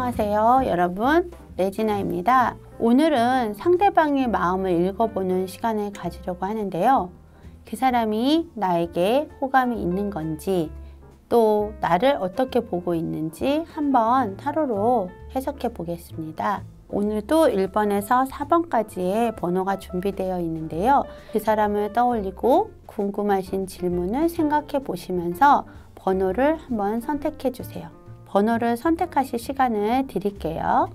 안녕하세요 여러분, 레지나입니다. 오늘은 상대방의 마음을 읽어보는 시간을 가지려고 하는데요. 그 사람이 나에게 호감이 있는 건지 또 나를 어떻게 보고 있는지 한번 타로로 해석해 보겠습니다. 오늘도 1번에서 4번까지의 번호가 준비되어 있는데요. 그 사람을 떠올리고 궁금하신 질문을 생각해 보시면서 번호를 한번 선택해 주세요. 번호를 선택하실 시간을 드릴게요.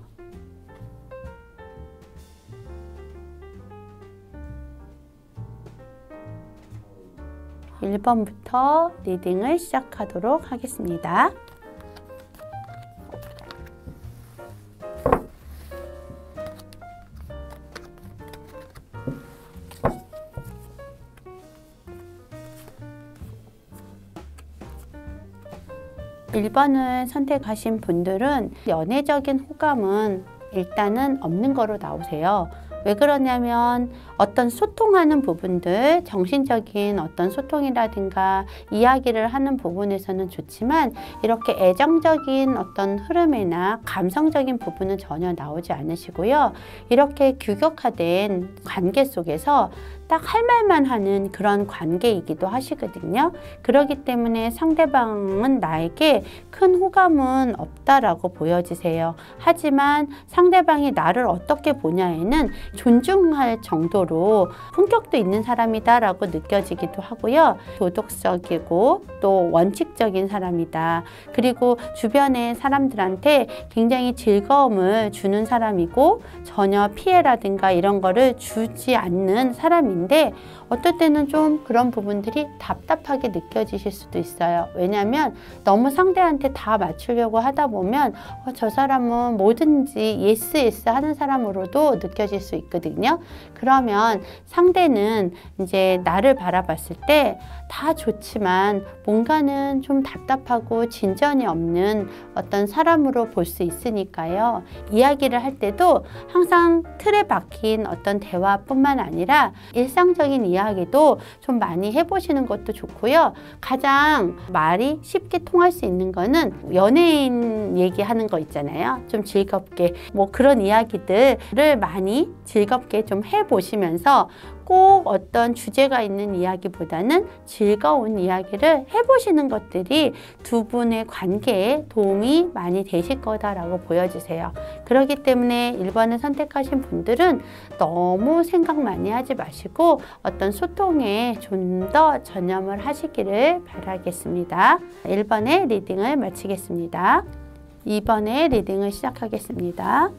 (1번부터) 리딩을 시작하도록 하겠습니다. (1번을) 선택하신 분들은 연애적인 호감은 일단은 없는 거로 나오세요. 왜 그러냐면 어떤 소통하는 부분들, 정신적인 어떤 소통이라든가 이야기를 하는 부분에서는 좋지만 이렇게 애정적인 어떤 흐름이나 감성적인 부분은 전혀 나오지 않으시고요. 이렇게 규격화된 관계 속에서 딱 할 말만 하는 그런 관계이기도 하시거든요. 그렇기 때문에 상대방은 나에게 큰 호감은 없다라고 보여지세요. 하지만 상대방이 나를 어떻게 보냐에는 존중할 정도로 품격도 있는 사람이다 라고 느껴지기도 하고요. 도덕적이고 또 원칙적인 사람이다. 그리고 주변의 사람들한테 굉장히 즐거움을 주는 사람이고 전혀 피해라든가 이런 거를 주지 않는 사람인데 어떨 때는 좀 그런 부분들이 답답하게 느껴지실 수도 있어요. 왜냐하면 너무 상대한테 다 맞추려고 하다 보면 저 사람은 뭐든지 예스 예스 하는 사람으로도 느껴질 수 있거든요. 그러면 상대는 이제 나를 바라봤을 때 다 좋지만 뭔가는 좀 답답하고 진전이 없는 어떤 사람으로 볼 수 있으니까요. 이야기를 할 때도 항상 틀에 박힌 어떤 대화뿐만 아니라 일상적인 이야기도 좀 많이 해보시는 것도 좋고요. 가장 말이 쉽게 통할 수 있는 거는 연예인 얘기하는 거 있잖아요. 좀 즐겁게 뭐 그런 이야기들을 많이 즐겁게 좀 해보시면서 꼭 어떤 주제가 있는 이야기보다는 즐거운 이야기를 해보시는 것들이 두 분의 관계에 도움이 많이 되실 거다라고 보여주세요. 그렇기 때문에 1번을 선택하신 분들은 너무 생각 많이 하지 마시고 어떤 소통에 좀 더 전념을 하시기를 바라겠습니다. 1번의 리딩을 마치겠습니다. 2번의 리딩을 시작하겠습니다.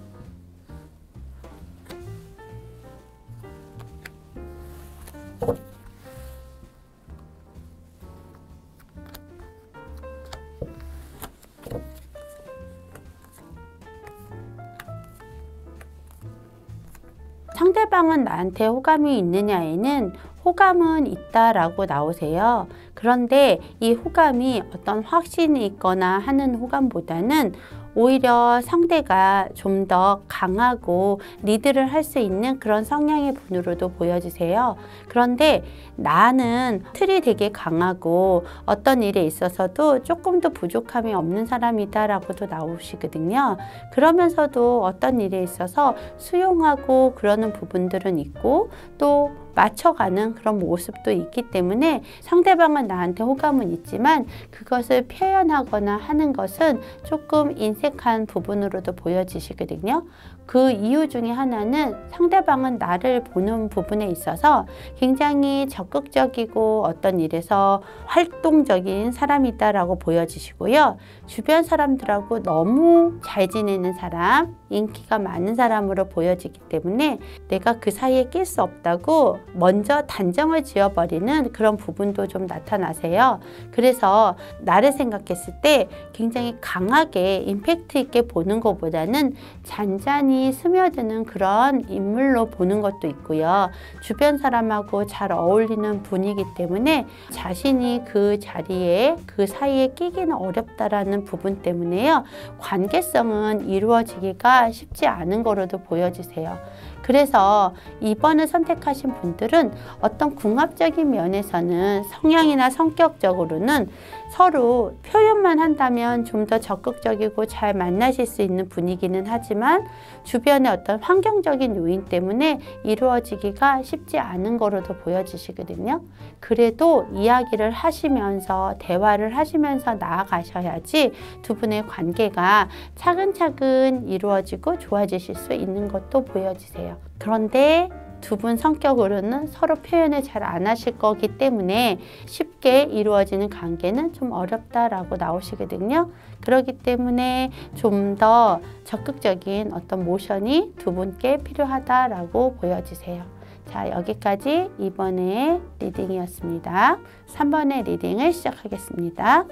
상대방은 나한테 호감이 있느냐에는 호감은 있다라고 나오세요. 그런데 이 호감이 어떤 확신이 있거나 하는 호감보다는 오히려 상대가 좀 더 강하고 리드를 할 수 있는 그런 성향의 분으로도 보여지세요. 그런데 나는 틀이 되게 강하고 어떤 일에 있어서도 조금 더 부족함이 없는 사람이다 라고도 나오시거든요. 그러면서도 어떤 일에 있어서 수용하고 그러는 부분들은 있고 또 맞춰가는 그런 모습도 있기 때문에 상대방은 나한테 호감은 있지만 그것을 표현하거나 하는 것은 조금 인색한 부분으로도 보여지시거든요. 그 이유 중에 하나는 상대방은 나를 보는 부분에 있어서 굉장히 적극적이고 어떤 일에서 활동적인 사람이다라고 보여지시고요. 주변 사람들하고 너무 잘 지내는 사람, 인기가 많은 사람으로 보여지기 때문에 내가 그 사이에 낄 수 없다고 먼저 단정을 지어버리는 그런 부분도 좀 나타나세요. 그래서 나를 생각했을 때 굉장히 강하게 임팩트 있게 보는 것보다는 잔잔히 스며드는 그런 인물로 보는 것도 있고요. 주변 사람하고 잘 어울리는 분이기 때문에 자신이 그 자리에 그 사이에 끼기는 어렵다라는 부분 때문에요. 관계성은 이루어지기가 쉽지 않은 거로도 보여지세요. 그래서 2번을 선택하신 분들은 어떤 궁합적인 면에서는 성향이나 성격적으로는 서로 표현만 한다면 좀 더 적극적이고 잘 만나실 수 있는 분위기는 하지만 주변의 어떤 환경적인 요인 때문에 이루어지기가 쉽지 않은 거로도 보여지시거든요. 그래도 이야기를 하시면서 대화를 하시면서 나아가셔야지 두 분의 관계가 차근차근 이루어지고 좋아지실 수 있는 것도 보여지세요. 그런데 두 분 성격으로는 서로 표현을 잘 안 하실 거기 때문에 쉽게 이루어지는 관계는 좀 어렵다라고 나오시거든요. 그렇기 때문에 좀 더 적극적인 어떤 모션이 두 분께 필요하다라고 보여지세요. 자, 여기까지 2번의 리딩이었습니다. 3번의 리딩을 시작하겠습니다.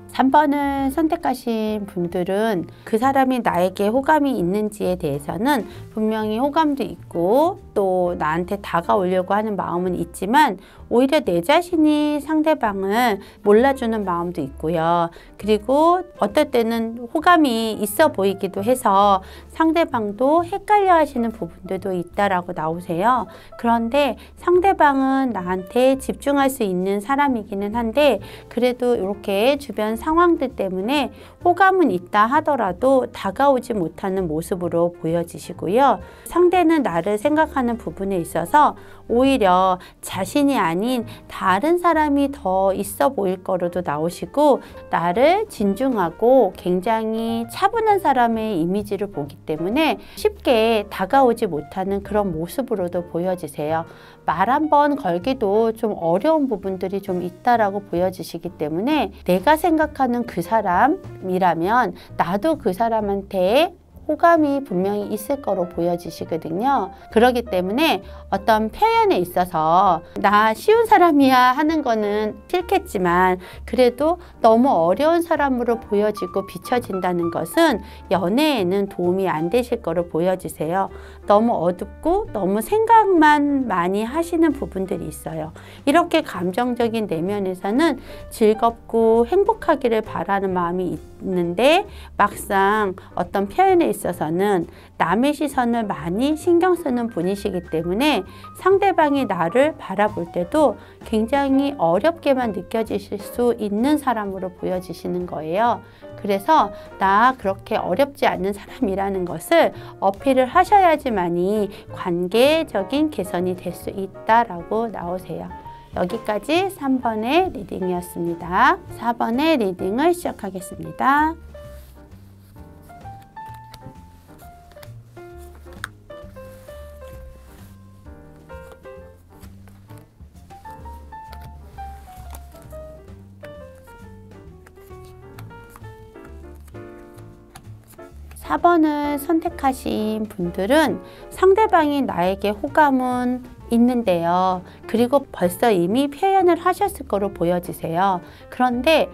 삼 번을 선택하신 분들은 그 사람이 나에게 호감이 있는지에 대해서는 분명히 호감도 있고 또 나한테 다가오려고 하는 마음은 있지만 오히려 내 자신이 상대방을 몰라주는 마음도 있고요. 그리고 어떨 때는 호감이 있어 보이기도 해서 상대방도 헷갈려 하시는 부분들도 있다라고 나오세요. 그런데 상대방은 나한테 집중할 수 있는 사람이기는 한데 그래도 이렇게 주변 상황들 때문에 호감은 있다 하더라도 다가오지 못하는 모습으로 보여지시고요. 상대는 나를 생각하는 부분에 있어서 오히려 자신이 아닌 다른 사람이 더 있어 보일 거로도 나오시고 나를 진중하고 굉장히 차분한 사람의 이미지를 보기 때문에 쉽게 다가오지 못하는 그런 모습으로도 보여지세요. 말 한 번 걸기도 좀 어려운 부분들이 좀 있다라고 보여지시기 때문에 내가 생각하는 그 사람이라면 나도 그 사람한테 호감이 분명히 있을 거로 보여지시거든요. 그렇기 때문에 어떤 표현에 있어서 나 쉬운 사람이야 하는 거는 싫겠지만 그래도 너무 어려운 사람으로 보여지고 비춰진다는 것은 연애에는 도움이 안 되실 거로 보여지세요. 너무 어둡고 너무 생각만 많이 하시는 부분들이 있어요. 이렇게 감정적인 내면에서는 즐겁고 행복하기를 바라는 마음이 있는데 막상 어떤 표현에 있어서는 남의 시선을 많이 신경 쓰는 분이시기 때문에 상대방이 나를 바라볼 때도 굉장히 어렵게만 느껴지실 수 있는 사람으로 보여지시는 거예요. 그래서 나 그렇게 어렵지 않은 사람이라는 것을 어필을 하셔야지만이 관계적인 개선이 될 수 있다라고 나오세요. 여기까지 3번의 리딩이었습니다. 4번의 리딩을 시작하겠습니다. 사 번을 선택하신 분들은 상대방이 나에게 호감은 있는데요. 그리고 벌써 이미 표현을 하셨을 거로 보여지세요. 그런데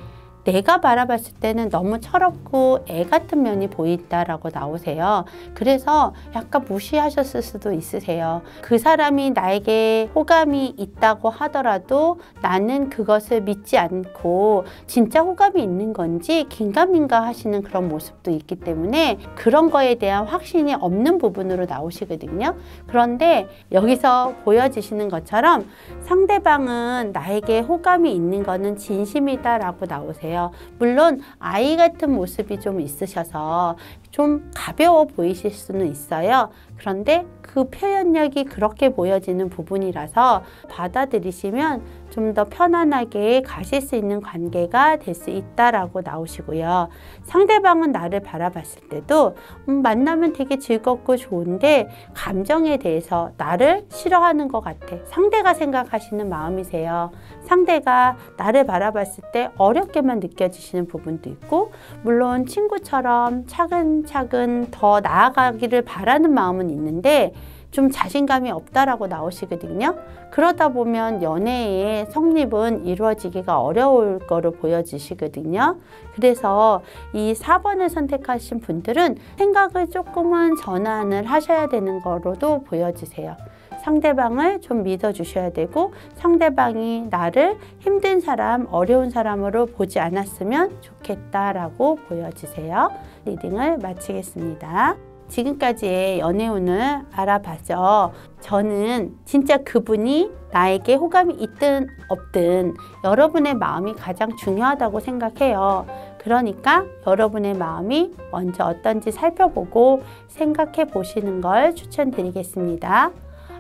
내가 바라봤을 때는 너무 철없고 애 같은 면이 보인다라고 나오세요. 그래서 약간 무시하셨을 수도 있으세요. 그 사람이 나에게 호감이 있다고 하더라도 나는 그것을 믿지 않고 진짜 호감이 있는 건지 긴가민가 하시는 그런 모습도 있기 때문에 그런 거에 대한 확신이 없는 부분으로 나오시거든요. 그런데 여기서 보여지시는 것처럼 상대방은 나에게 호감이 있는 거는 진심이다라고 나오세요. 물론 아이 같은 모습이 좀 있으셔서 좀 가벼워 보이실 수는 있어요. 그런데 그 표현력이 그렇게 보여지는 부분이라서 받아들이시면 좀 더 편안하게 가실 수 있는 관계가 될 수 있다라고 나오시고요. 상대방은 나를 바라봤을 때도 만나면 되게 즐겁고 좋은데 감정에 대해서 나를 싫어하는 것 같아. 상대가 생각하시는 마음이세요. 상대가 나를 바라봤을 때 어렵게만 느껴지시는 부분도 있고 물론 친구처럼 차근차근 더 나아가기를 바라는 마음은 있는데 좀 자신감이 없다라고 나오시거든요. 그러다 보면 연애의 성립은 이루어지기가 어려울 거로 보여지시거든요. 그래서 이 4번을 선택하신 분들은 생각을 조금은 전환을 하셔야 되는 거로도 보여지세요. 상대방을 좀 믿어주셔야 되고 상대방이 나를 힘든 사람, 어려운 사람으로 보지 않았으면 좋겠다라고 보여지세요. 리딩을 마치겠습니다. 지금까지의 연애운을 알아봤죠. 저는 진짜 그분이 나에게 호감이 있든 없든 여러분의 마음이 가장 중요하다고 생각해요. 그러니까 여러분의 마음이 먼저 어떤지 살펴보고 생각해 보시는 걸 추천드리겠습니다.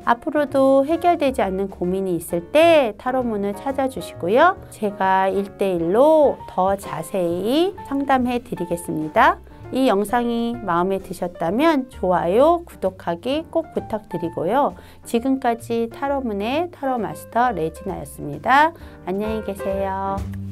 앞으로도 해결되지 않는 고민이 있을 때 타로문을 찾아주시고요. 제가 1대1로 더 자세히 상담해 드리겠습니다. 이 영상이 마음에 드셨다면 좋아요, 구독하기 꼭 부탁드리고요. 지금까지 타로문의 타로마스터 레지나였습니다. 안녕히 계세요.